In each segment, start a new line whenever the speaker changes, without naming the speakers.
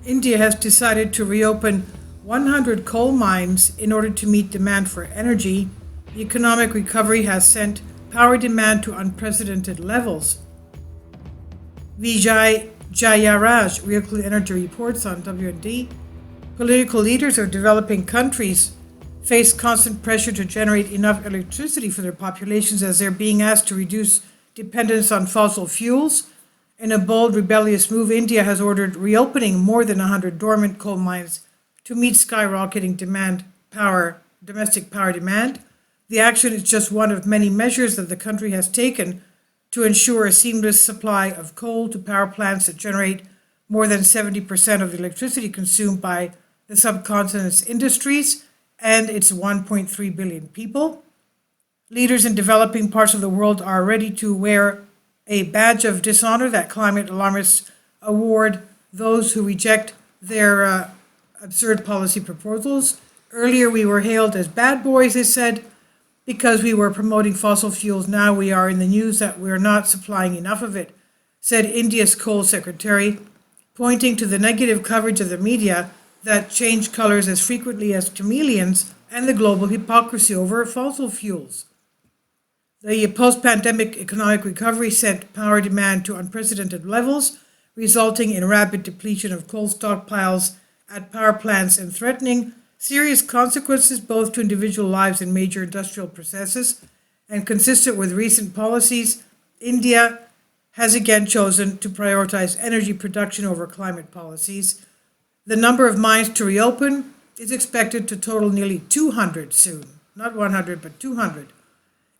India has decided to reopen 100 coal mines in order to meet demand for energy. The economic recovery has sent power demand to unprecedented levels. Vijay Jayaraj, Real Clear Energy reports on WND. Political leaders of developing countries face constant pressure to generate enough electricity for their populations as they're being asked to reduce dependence on fossil fuels. In a bold, rebellious move, India has ordered reopening more than 100 dormant coal mines to meet skyrocketing domestic power demand. The action is just one of many measures that the country has taken to ensure a seamless supply of coal to power plants that generate more than 70% of the electricity consumed by the subcontinent's industries and its 1.3 billion people. Leaders in developing parts of the world are ready to wear a badge of dishonor that climate alarmists award those who reject their absurd policy proposals. Earlier we were hailed as bad boys, they said, because we were promoting fossil fuels. Now we are in the news that we're not supplying enough of it, said India's coal secretary, pointing to the negative coverage of the media that change colors as frequently as chameleons and the global hypocrisy over fossil fuels. The post-pandemic economic recovery sent power demand to unprecedented levels, resulting in rapid depletion of coal stockpiles at power plants and threatening serious consequences both to individual lives and major industrial processes. And consistent with recent policies, India has again chosen to prioritize energy production over climate policies. The number of mines to reopen is expected to total nearly 200 soon. Not 100, but 200.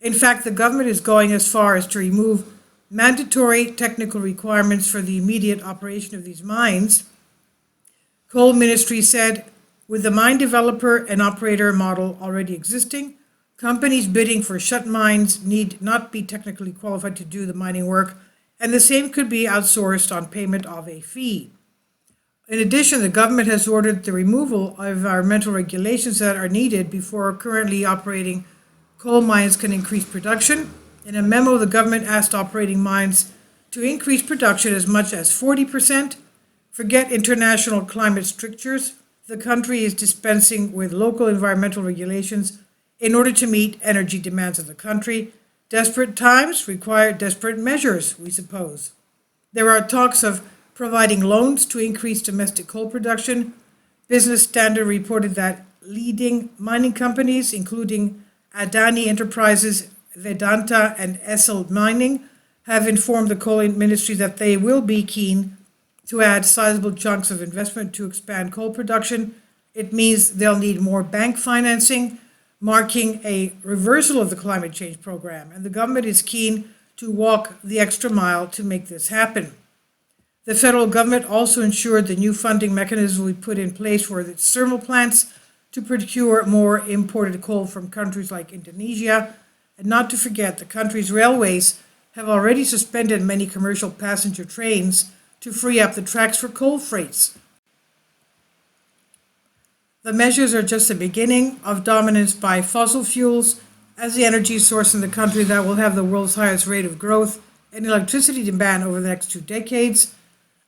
In fact, the government is going as far as to remove mandatory technical requirements for the immediate operation of these mines. Coal Ministry said, with the mine developer and operator model already existing, companies bidding for shut mines need not be technically qualified to do the mining work, and the same could be outsourced on payment of a fee. In addition, the government has ordered the removal of environmental regulations that are needed before currently operating coal mines can increase production. In a memo, the government asked operating mines to increase production as much as 40%. Forget international climate strictures. The country is dispensing with local environmental regulations in order to meet energy demands of the country. Desperate times require desperate measures, we suppose. There are talks of providing loans to increase domestic coal production. Business Standard reported that leading mining companies, including Adani Enterprises, Vedanta, and Essel Mining, have informed the coal ministry that they will be keen to add sizable chunks of investment to expand coal production. It means they'll need more bank financing, marking a reversal of the climate change program, and the government is keen to walk the extra mile to make this happen. The federal government also ensured the new funding mechanism we put in place for its thermal plants to procure more imported coal from countries like Indonesia. And not to forget, the country's railways have already suspended many commercial passenger trains to free up the tracks for coal freights. The measures are just the beginning of dominance by fossil fuels as the energy source in the country that will have the world's highest rate of growth in electricity demand over the next 2 decades.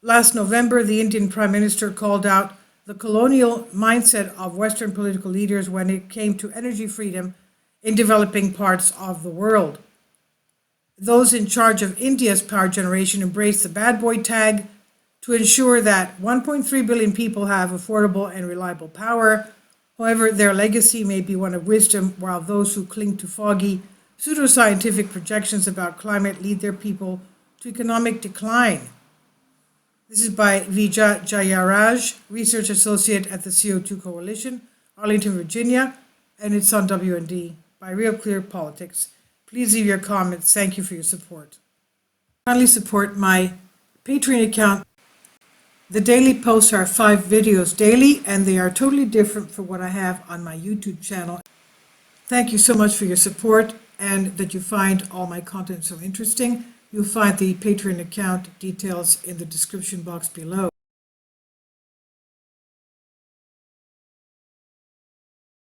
Last November, the Indian Prime Minister called out the colonial mindset of Western political leaders when it came to energy freedom in developing parts of the world. Those in charge of India's power generation embraced the bad boy tag to ensure that 1.3 billion people have affordable and reliable power. However, their legacy may be one of wisdom, while those who cling to foggy, pseudoscientific projections about climate lead their people to economic decline. This is by Vijay Jayaraj, Research Associate at the CO2 Coalition, Arlington, Virginia, and it's on WND by Real Clear Politics. Please leave your comments. Thank you for your support. Kindly support my Patreon account. The daily posts are 5 videos daily, and they are totally different from what I have on my YouTube channel. Thank you so much for your support and that you find all my content so interesting. You'll find the Patreon account details in the description box below.